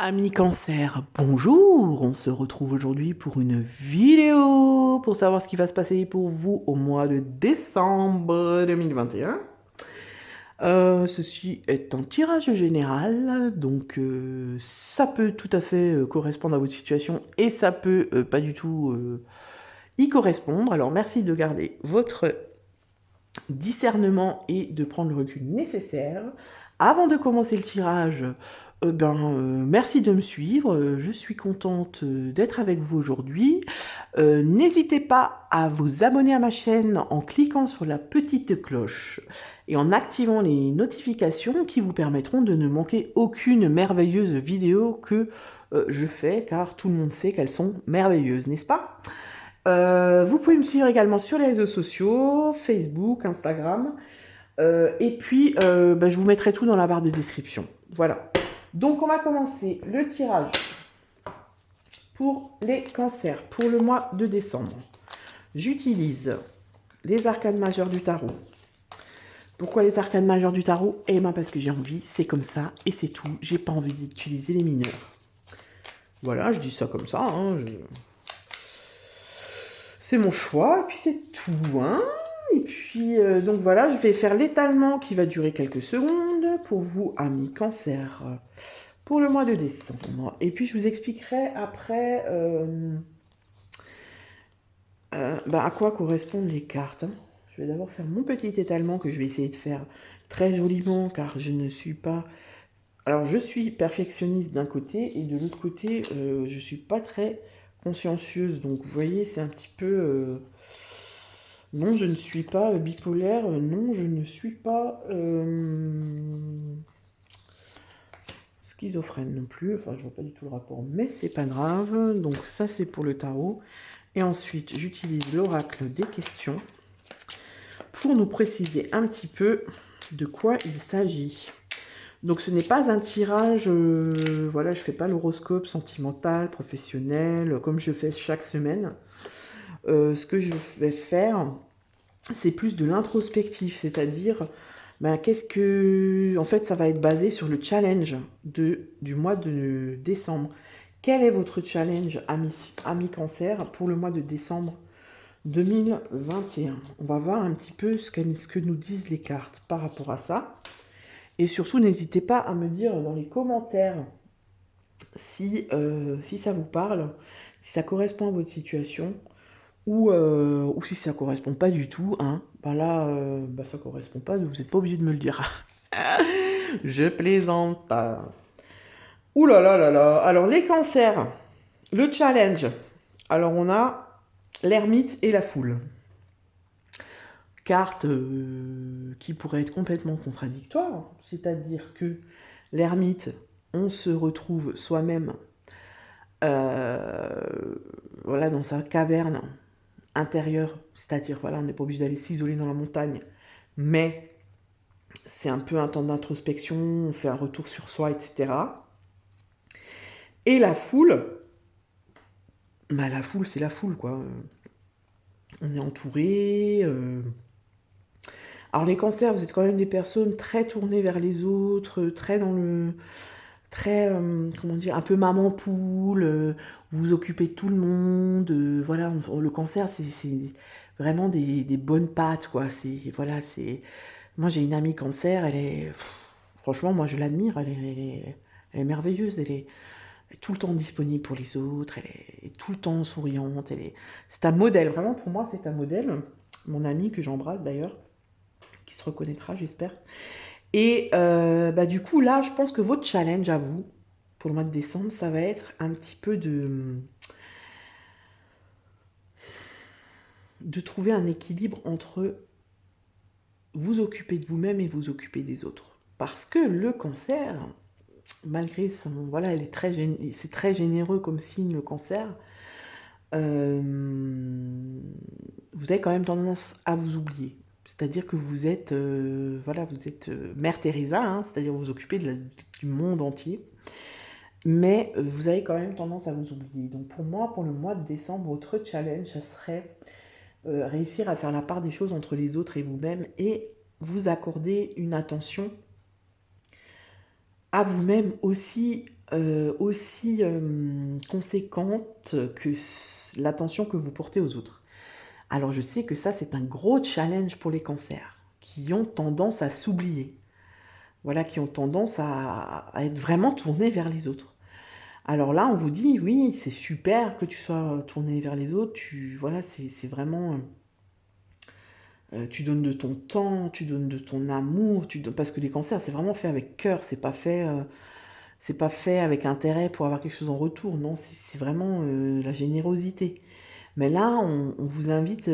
Amis Cancer, bonjour! On se retrouve aujourd'hui pour une vidéo pour savoir ce qui va se passer pour vous au mois de décembre 2021. Ceci est un tirage général, donc ça peut tout à fait correspondre à votre situation et ça peut pas du tout y correspondre. Alors merci de garder votre discernement et de prendre le recul nécessaire. Avant de commencer le tirage, merci de me suivre. Je suis contente d'être avec vous aujourd'hui. N'hésitez pas à vous abonner à ma chaîne en cliquant sur la petite cloche et en activant les notifications qui vous permettront de ne manquer aucune merveilleuse vidéo que je fais, car tout le monde sait qu'elles sont merveilleuses, n'est-ce pas? Vous pouvez me suivre également sur les réseaux sociaux, Facebook, Instagram. Et puis, je vous mettrai tout dans la barre de description. Voilà. Donc, on va commencer le tirage pour les cancers pour le mois de décembre. J'utilise les arcanes majeures du tarot. Pourquoi les arcanes majeures du tarot? Eh bien, parce que j'ai envie, c'est comme ça, et c'est tout. J'ai pas envie d'utiliser les mineurs. Voilà, je dis ça comme ça. C'est mon choix, et puis c'est tout. Et puis, donc voilà, je vais faire l'étalement qui va durer quelques secondes pour vous, amis Cancer, pour le mois de décembre. Et puis, je vous expliquerai après à quoi correspondent les cartes. Je vais d'abord faire mon petit étalement que je vais essayer de faire très joliment, car je ne suis pas... Alors, je suis perfectionniste d'un côté, et de l'autre côté, je ne suis pas très consciencieuse. Donc, vous voyez, c'est un petit peu... Non, je ne suis pas bipolaire. Non, je ne suis pas schizophrène non plus. Enfin, je vois pas du tout le rapport, mais c'est pas grave. Donc ça, c'est pour le tarot. Et ensuite, j'utilise l'oracle des questions pour nous préciser un petit peu de quoi il s'agit. Donc ce n'est pas un tirage, voilà, je fais pas l'horoscope sentimental, professionnel, comme je fais chaque semaine. Ce que je vais faire, c'est plus de l'introspectif, c'est-à-dire, qu'est-ce que... En fait, ça va être basé sur le challenge du mois de décembre. Quel est votre challenge, amis Cancer, pour le mois de décembre 2021? On va voir un petit peu ce que nous disent les cartes par rapport à ça. Et surtout, n'hésitez pas à me dire dans les commentaires si ça vous parle, si ça correspond à votre situation, ou si ça correspond pas du tout, ça correspond pas, vous n'êtes pas obligé de me le dire. Je plaisante. Ouh là là là là. Alors les cancers, le challenge. Alors on a l'ermite et la foule. Carte qui pourrait être complètement contradictoire, c'est-à-dire que l'ermite, on se retrouve soi-même voilà, dans sa caverne intérieure, c'est-à-dire voilà, on n'est pas obligé d'aller s'isoler dans la montagne, mais c'est un peu un temps d'introspection, on fait un retour sur soi, etc. Et la foule, la foule, c'est la foule, quoi. On est entouré. Alors les cancers, vous êtes quand même des personnes très tournées vers les autres, très dans le... Très, comment dire, un peu maman poule, vous vous occupez de tout le monde, voilà, le cancer, c'est vraiment des bonnes pattes, quoi. Voilà, c'est... Moi, j'ai une amie cancer, elle est... franchement, moi, je l'admire, elle est merveilleuse, elle est tout le temps disponible pour les autres, elle est tout le temps souriante, c'est un modèle, vraiment, pour moi, c'est un modèle. Mon amie, que j'embrasse d'ailleurs, qui se reconnaîtra, j'espère. Et du coup, là, je pense que votre challenge à vous, pour le mois de décembre, ça va être un petit peu de trouver un équilibre entre vous occuper de vous-même et vous occuper des autres. Parce que le cancer, malgré son... Voilà, c'est très généreux comme signe, le cancer. Vous avez quand même tendance à vous oublier. C'est-à-dire que vous êtes, vous êtes Mère Teresa, c'est-à-dire vous vous occupez du monde entier. Mais vous avez quand même tendance à vous oublier. Donc pour moi, pour le mois de décembre, votre challenge, ça serait réussir à faire la part des choses entre les autres et vous-même et vous accorder une attention à vous-même aussi aussi conséquente que l'attention que vous portez aux autres. Alors je sais que ça, c'est un gros challenge pour les cancers, qui ont tendance à s'oublier. Voilà, qui ont tendance à être vraiment tournés vers les autres. Alors là, on vous dit, oui, c'est super que tu sois tourné vers les autres, voilà, c'est vraiment... tu donnes de ton temps, tu donnes de ton amour, parce que les cancers, c'est vraiment fait avec cœur, c'est pas fait avec intérêt pour avoir quelque chose en retour, non, c'est vraiment la générosité. Mais là, on vous invite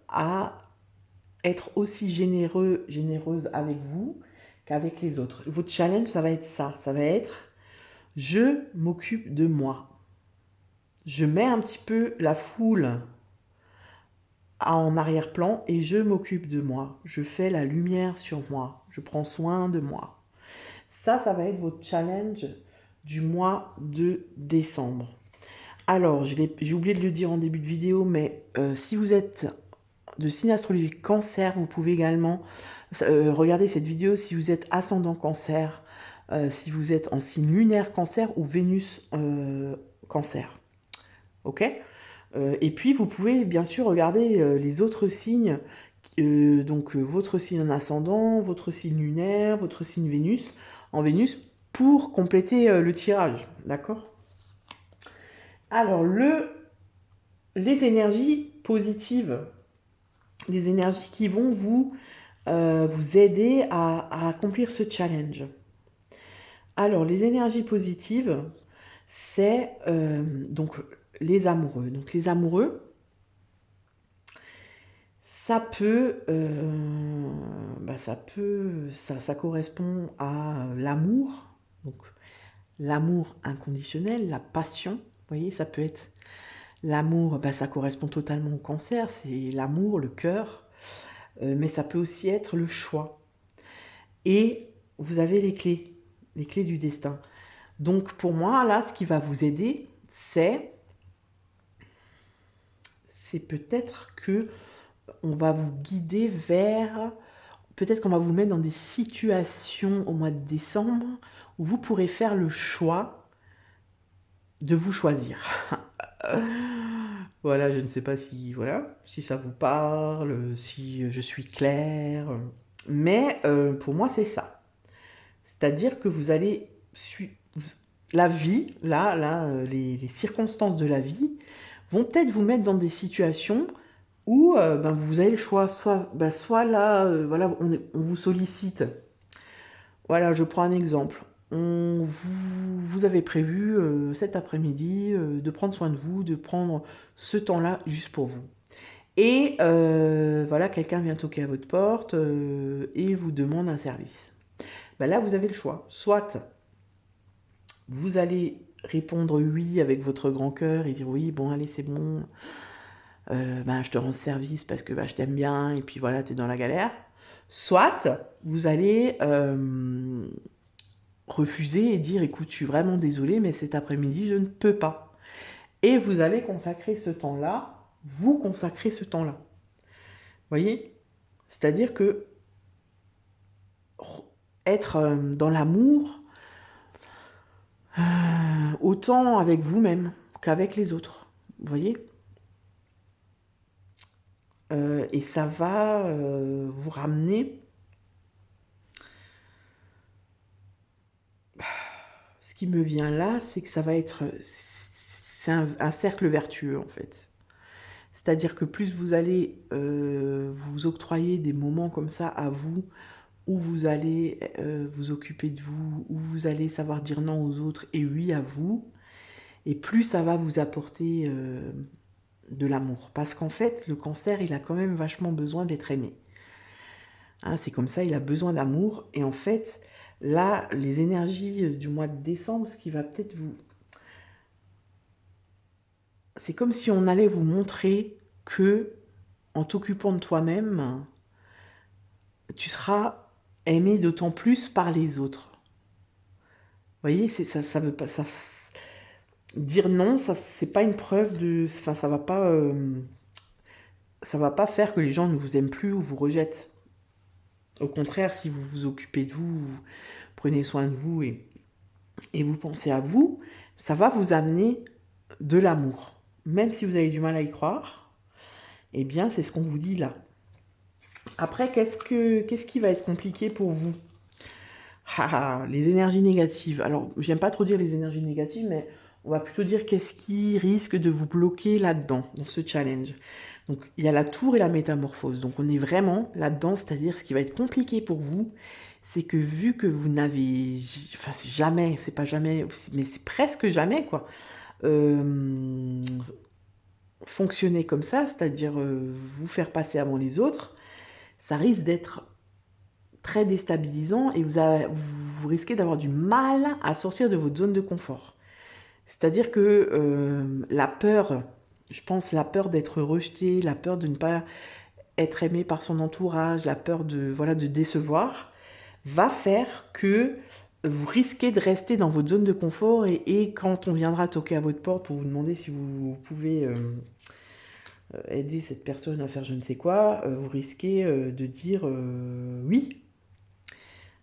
à être aussi généreuse avec vous qu'avec les autres. Votre challenge, ça va être ça va être je m'occupe de moi. Je mets un petit peu la foule en arrière-plan et je m'occupe de moi. Je fais la lumière sur moi. Je prends soin de moi. Ça va être votre challenge du mois de décembre. Alors, j'ai oublié de le dire en début de vidéo, mais si vous êtes de signe astrologique cancer, vous pouvez également regarder cette vidéo si vous êtes ascendant cancer, si vous êtes en signe lunaire cancer ou Vénus cancer. Ok. Et puis, vous pouvez bien sûr regarder les autres signes, donc votre signe en ascendant, votre signe lunaire, votre signe Vénus, en Vénus, pour compléter le tirage, d'accord? Alors, les énergies positives, les énergies qui vont vous aider à accomplir ce challenge. Alors, les énergies positives, c'est donc les amoureux. Donc, les amoureux, ça correspond à l'amour, donc l'amour inconditionnel, la passion. Vous voyez, ça peut être l'amour, ça correspond totalement au cancer, c'est l'amour, le cœur, mais ça peut aussi être le choix. Et vous avez les clés du destin. Donc pour moi, là, ce qui va vous aider, c'est peut-être que on va vous guider vers... Peut-être qu'on va vous mettre dans des situations au mois de décembre où vous pourrez faire le choix de vous choisir. Voilà, je ne sais pas si ça vous parle, si je suis claire, mais pour moi c'est ça. C'est-à-dire que vous allez la vie, les circonstances de la vie vont peut-être vous mettre dans des situations où vous avez le choix, soit là, voilà, on vous sollicite. Voilà, je prends un exemple. Vous avez prévu cet après-midi de prendre soin de vous, de prendre ce temps-là juste pour vous. Et voilà, quelqu'un vient toquer à votre porte et vous demande un service. Là, vous avez le choix. Soit vous allez répondre oui avec votre grand cœur et dire oui, bon, allez, c'est bon, je te rends service parce que je t'aime bien et puis voilà, t'es dans la galère. Soit vous allez refuser et dire écoute, je suis vraiment désolée, mais cet après-midi, je ne peux pas. Et vous allez consacrer ce temps-là, vous consacrez ce temps-là. Voyez? C'est-à-dire que être dans l'amour, autant avec vous-même qu'avec les autres. Vous voyez? Et ça va vous ramener... Ce qui me vient là, c'est que ça va être... C'est un cercle vertueux, en fait. C'est-à-dire que plus vous allez vous octroyer des moments comme ça à vous, où vous allez vous occuper de vous, où vous allez savoir dire non aux autres et oui à vous, et plus ça va vous apporter de l'amour. Parce qu'en fait, le cancer, il a quand même vachement besoin d'être aimé. Hein, c'est comme ça, il a besoin d'amour. Et en fait, là, les énergies du mois de décembre, ce qui va peut-être vous... C'est comme si on allait vous montrer que, en t'occupant de toi-même, tu seras aimé d'autant plus par les autres. Vous voyez, ça veut pas... dire non, ça c'est pas une preuve de... Enfin, ça va pas faire que les gens ne vous aiment plus ou vous rejettent. Au contraire, si vous vous occupez de vous, vous prenez soin de vous et et vous pensez à vous, ça va vous amener de l'amour. Même si vous avez du mal à y croire, eh bien, c'est ce qu'on vous dit là. Après, qu'est-ce qui va être compliqué pour vous? Les énergies négatives. Alors, j'aime pas trop dire les énergies négatives, mais on va plutôt dire qu'est-ce qui risque de vous bloquer là-dedans, dans ce challenge. Donc, il y a la tour et la métamorphose. Donc, on est vraiment là-dedans, c'est-à-dire ce qui va être compliqué pour vous, c'est que vu que vous n'avez... Enfin, c'est jamais, c'est pas jamais, mais c'est presque jamais, quoi. Fonctionner comme ça, c'est-à-dire vous faire passer avant les autres, ça risque d'être très déstabilisant et vous risquez d'avoir du mal à sortir de votre zone de confort. C'est-à-dire que la peur, je pense la peur d'être rejeté, la peur de ne pas être aimé par son entourage, la peur de, voilà, de décevoir, va faire que vous risquez de rester dans votre zone de confort et quand on viendra toquer à votre porte pour vous demander si vous pouvez aider cette personne à faire je ne sais quoi, vous risquez de dire oui,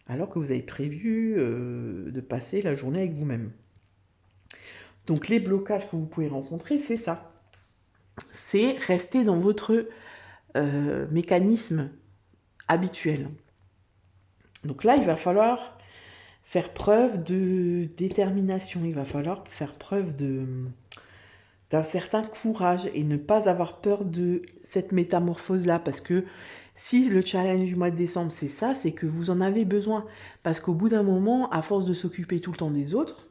alors que vous avez prévu de passer la journée avec vous-même. Donc les blocages que vous pouvez rencontrer, c'est ça. C'est rester dans votre mécanisme habituel. Donc là, il va falloir faire preuve de détermination, il va falloir faire preuve d'un certain courage et ne pas avoir peur de cette métamorphose-là, parce que si le challenge du mois de décembre, c'est ça, c'est que vous en avez besoin. Parce qu'au bout d'un moment, à force de s'occuper tout le temps des autres,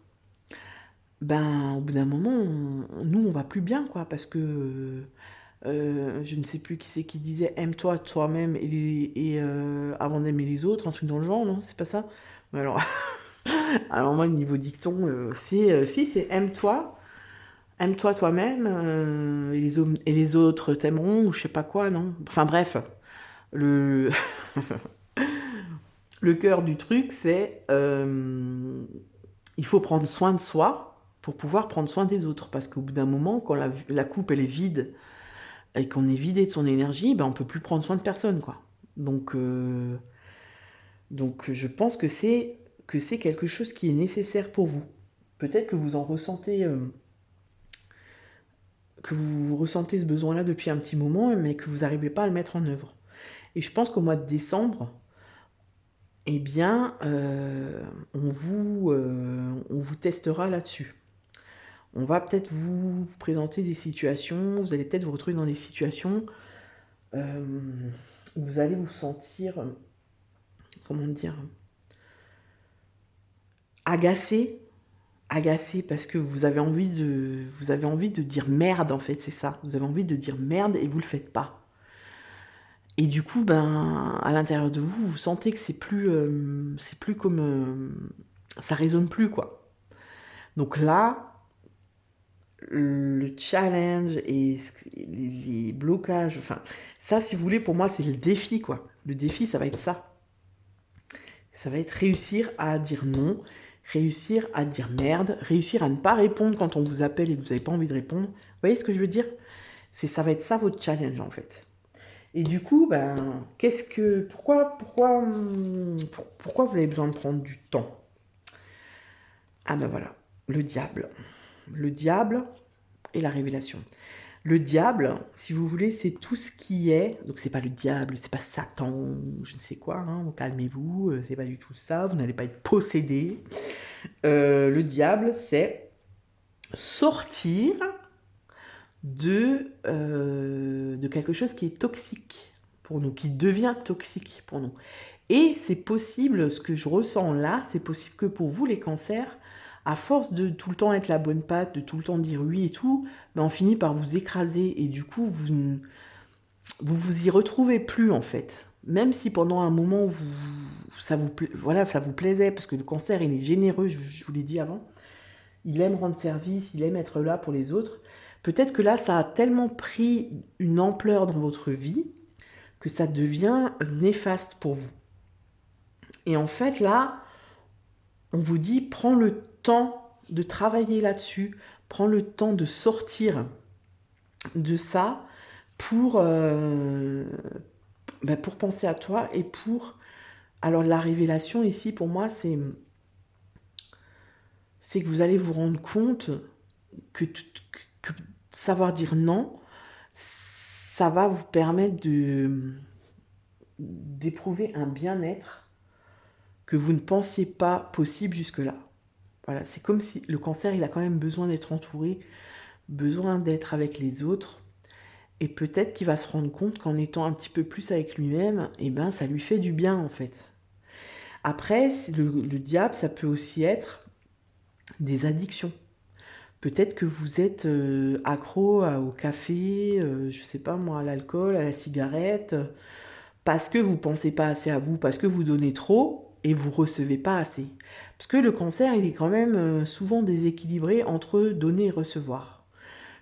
ben, au bout d'un moment, nous, on va plus bien, quoi, parce que je ne sais plus qui c'est qui disait aime-toi toi-même avant d'aimer les autres, un truc dans le genre, non? C'est pas ça? Mais alors moi, niveau dicton, si, c'est aime-toi toi-même, et les autres t'aimeront, ou je sais pas quoi, non? Enfin bref, le, le cœur du truc, c'est il faut prendre soin de soi pour pouvoir prendre soin des autres. Parce qu'au bout d'un moment, quand la coupe elle est vide et qu'on est vidé de son énergie, ben on peut plus prendre soin de personne, quoi. Donc je pense que c'est quelque chose qui est nécessaire pour vous. Peut-être que vous en ressentez ce besoin-là depuis un petit moment, mais que vous n'arrivez pas à le mettre en œuvre. Et je pense qu'au mois de décembre, eh bien, on vous testera là-dessus. On va peut-être vous présenter des situations, vous allez peut-être vous retrouver dans des situations où vous allez vous sentir, comment dire, agacé, parce que vous avez envie de dire merde, en fait, c'est ça. Vous avez envie de dire merde et vous le faites pas. Et du coup, ben, à l'intérieur de vous, vous sentez que c'est plus comme, ça résonne plus, quoi. Donc là, le challenge et les blocages, enfin, ça, si vous voulez, pour moi, c'est le défi, quoi. Le défi, ça va être ça. Ça va être réussir à dire non, réussir à dire merde, réussir à ne pas répondre quand on vous appelle et que vous n'avez pas envie de répondre. Vous voyez ce que je veux dire? Ça va être ça votre challenge, en fait. Et du coup, ben, pourquoi vous avez besoin de prendre du temps? Ah ben voilà, le diable. Le diable et la révélation. Le diable, si vous voulez, c'est tout ce qui est. Donc c'est pas le diable, c'est pas Satan, je ne sais quoi. Hein, calmez-vous, c'est pas du tout ça. Vous n'allez pas être possédé. Le diable, c'est sortir de quelque chose qui est toxique pour nous, qui devient toxique pour nous. Et c'est possible, ce que je ressens là, c'est possible que pour vous, les cancers, à force de tout le temps être la bonne patte, de tout le temps dire oui et tout, ben on finit par vous écraser et du coup, vous y retrouvez plus en fait. Même si pendant un moment, ça vous plaisait, parce que le cancer, il est généreux, je vous l'ai dit avant, il aime rendre service, il aime être là pour les autres. Peut-être que là, ça a tellement pris une ampleur dans votre vie que ça devient néfaste pour vous. Et en fait, là, on vous dit, prends le temps de travailler là-dessus, prends le temps de sortir de ça pour penser à toi et . Alors, la révélation ici, pour moi, c'est c'est que vous allez vous rendre compte que savoir dire non, ça va vous permettre d'éprouver un bien-être que vous ne pensiez pas possible jusque-là. Voilà, c'est comme si le cancer, il a quand même besoin d'être entouré, besoin d'être avec les autres. Et peut-être qu'il va se rendre compte qu'en étant un petit peu plus avec lui-même, eh ben, ça lui fait du bien en fait. Après, le diable, ça peut aussi être des addictions. Peut-être que vous êtes accro au café, je sais pas moi, à l'alcool, à la cigarette, parce que vous pensez pas assez à vous, parce que vous donnez trop et vous recevez pas assez. Parce que le cancer, il est quand même souvent déséquilibré entre donner et recevoir.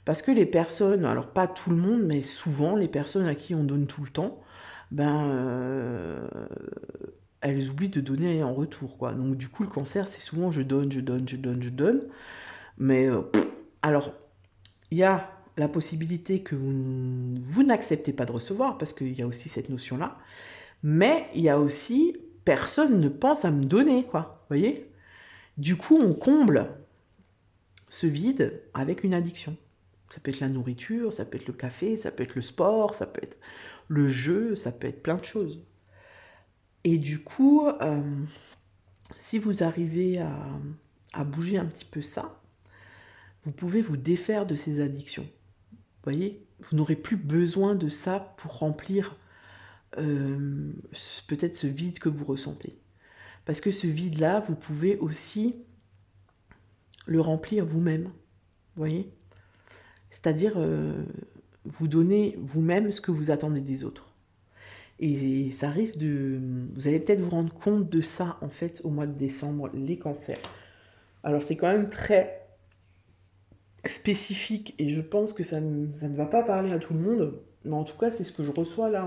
Parce que les personnes, alors pas tout le monde, mais souvent les personnes à qui on donne tout le temps, ben elles oublient de donner en retour, quoi. Donc du coup le cancer, c'est souvent je donne, je donne, je donne, je donne. Mais alors il y a la possibilité que vous n'acceptez pas de recevoir, parce qu'il y a aussi cette notion-là. Mais il y a aussi personne ne pense à me donner, quoi. Vous voyez? Du coup, on comble ce vide avec une addiction. Ça peut être la nourriture, ça peut être le café, ça peut être le sport, ça peut être le jeu, ça peut être plein de choses. Et du coup, si vous arrivez à bouger un petit peu ça, vous pouvez vous défaire de ces addictions. Vous voyez? Vous n'aurez plus besoin de ça pour remplir peut-être ce vide que vous ressentez. Parce que ce vide-là, vous pouvez aussi le remplir vous-même. Vous voyez? C'est-à-dire, vous donner vous-même ce que vous attendez des autres. Et ça risque de... Vous allez peut-être vous rendre compte de ça, en fait, au mois de décembre, les cancers. Alors, c'est quand même très spécifique, et je pense que ça ne va pas parler à tout le monde, mais en tout cas, c'est ce que je reçois là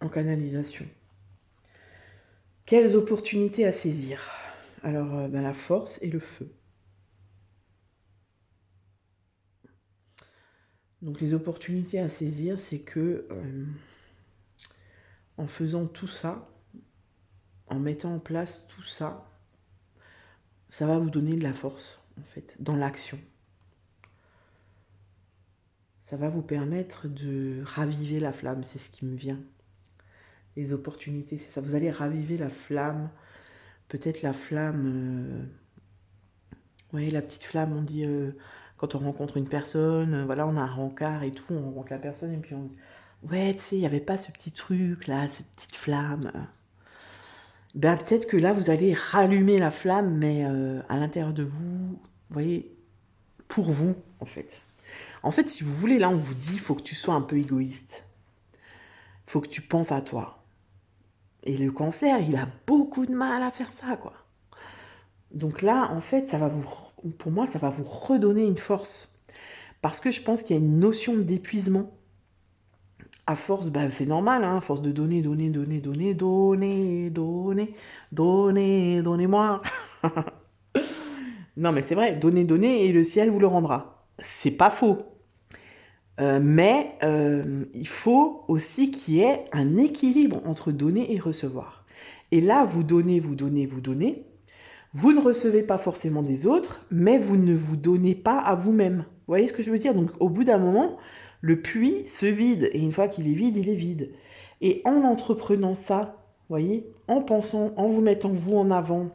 en canalisation. Quelles opportunités à saisir? Alors, la force et le feu. Donc les opportunités à saisir, c'est que en faisant tout ça, en mettant en place tout ça, ça va vous donner de la force, en fait, dans l'action. Ça va vous permettre de raviver la flamme, c'est ce qui me vient. Les opportunités, c'est ça. Vous allez raviver la flamme, peut-être la flamme, vous voyez, la petite flamme, on dit, quand on rencontre une personne, voilà, on a un rencard et tout, on rencontre la personne et puis on dit, ouais, tu sais, il n'y avait pas ce petit truc là, cette petite flamme. Ben, peut-être que là, vous allez rallumer la flamme, mais à l'intérieur de vous, voyez, pour vous, en fait. En fait, si vous voulez, là, on vous dit, il faut que tu sois un peu égoïste. Il faut que tu penses à toi. Et le cancer, il a beaucoup de mal à faire ça, quoi. Donc là, en fait, ça va vous, pour moi, ça va vous redonner une force. Parce que je pense qu'il y a une notion d'épuisement. À force, bah, c'est normal, hein, à force de donner, donner, donner, donner, donner, donner, donner, donnez-moi. Non, mais c'est vrai, donnez, donnez, et le ciel vous le rendra. C'est pas faux. Mais il faut aussi qu'il y ait un équilibre entre donner et recevoir. Et là, vous donnez, vous donnez, vous donnez. Vous ne recevez pas forcément des autres, mais vous ne vous donnez pas à vous-même. Vous voyez ce que je veux dire? Donc au bout d'un moment, le puits se vide. Et une fois qu'il est vide, il est vide. Et en entreprenant ça, vous voyez, en pensant, en vous mettant vous en avant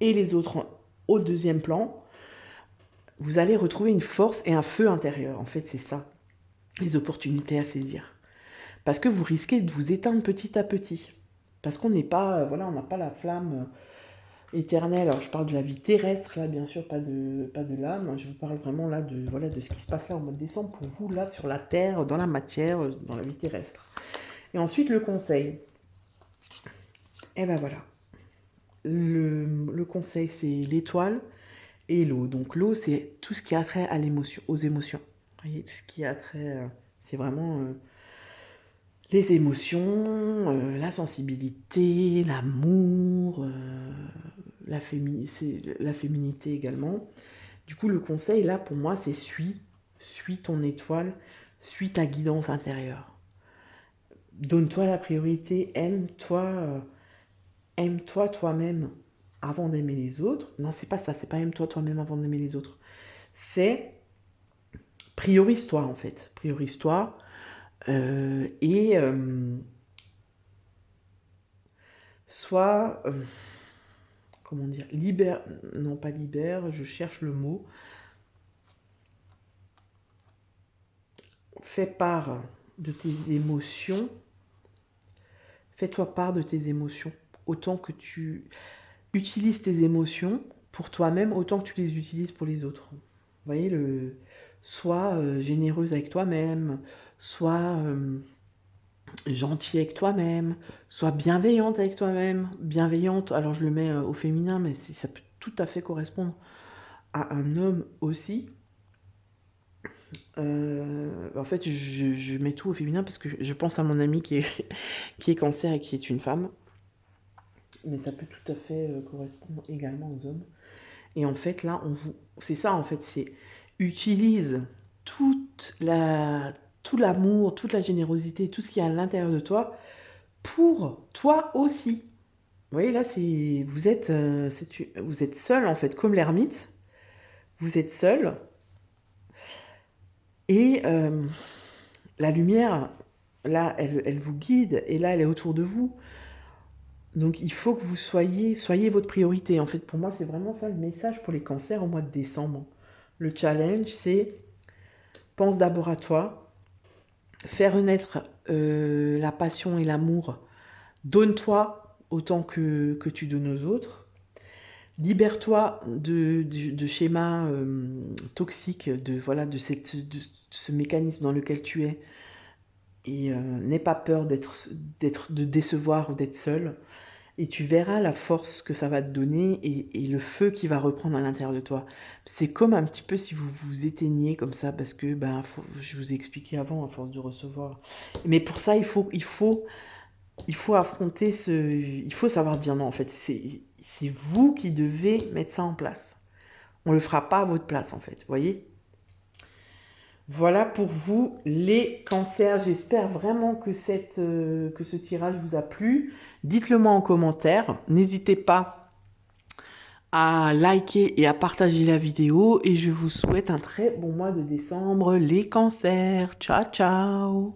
et les autres au deuxième plan, vous allez retrouver une force et un feu intérieur. En fait, c'est ça, les opportunités à saisir. Parce que vous risquez de vous éteindre petit à petit. Parce qu'on n'est pas, voilà, on n'a pas la flamme éternelle. Alors je parle de la vie terrestre, là, bien sûr, pas de l'âme. Je vous parle vraiment là de, voilà, de ce qui se passe là au mois de décembre pour vous, là, sur la terre, dans la matière, dans la vie terrestre. Et ensuite, le conseil. Et ben voilà. Le conseil, c'est l'étoile et l'eau. Donc l'eau, c'est tout ce qui a trait à l'émotion, aux émotions. Vous voyez, tout ce qui a trait, c'est vraiment les émotions, la sensibilité, l'amour, la féminité également. Du coup, le conseil, là, pour moi, c'est suis ton étoile, suis ta guidance intérieure. Donne-toi la priorité, aime-toi toi-même. avant d'aimer les autres. Non, c'est pas ça, c'est pas aime-toi toi-même avant d'aimer les autres. C'est priorise-toi, en fait. Priorise-toi. Et sois, comment dire, libère, non pas libère, je cherche le mot. Fais part de tes émotions. Fais-toi part de tes émotions. Autant que tu utilises tes émotions pour toi-même, autant que tu les utilises pour les autres. Vous voyez, sois généreuse avec toi-même, sois gentil avec toi-même, sois bienveillante avec toi-même. Bienveillante, alors je le mets au féminin, mais ça peut tout à fait correspondre à un homme aussi. En fait, je mets tout au féminin parce que je pense à mon amie qui est cancer et qui est une femme. Mais ça peut tout à fait correspondre également aux hommes. Et en fait, là, c'est ça, en fait, c'est utilise tout l'amour, toute la générosité, tout ce qui est à l'intérieur de toi pour toi aussi. Vous voyez, là, vous êtes seul, en fait, comme l'ermite. Vous êtes seul. Et la lumière, là, elle vous guide. Et là, elle est autour de vous. Donc, il faut que vous soyez votre priorité. En fait, pour moi, c'est vraiment ça le message pour les cancers au mois de décembre. Le challenge, c'est pense d'abord à toi, faire renaître la passion et l'amour. Donne-toi autant que tu donnes aux autres. Libère-toi de schémas toxiques, voilà, de ce mécanisme dans lequel tu es. Et n'aie pas peur de décevoir ou d'être seul. Et tu verras la force que ça va te donner et le feu qui va reprendre à l'intérieur de toi. C'est comme un petit peu si vous vous éteigniez comme ça, parce que je vous ai expliqué avant, à force de recevoir. Mais pour ça, il faut affronter il faut savoir dire non, en fait. C'est vous qui devez mettre ça en place. On ne le fera pas à votre place, en fait. Vous voyez? Voilà pour vous les cancers. J'espère vraiment que ce tirage vous a plu. Dites-le moi en commentaire. N'hésitez pas à liker et à partager la vidéo. Et je vous souhaite un très bon mois de décembre, les cancers. Ciao, ciao!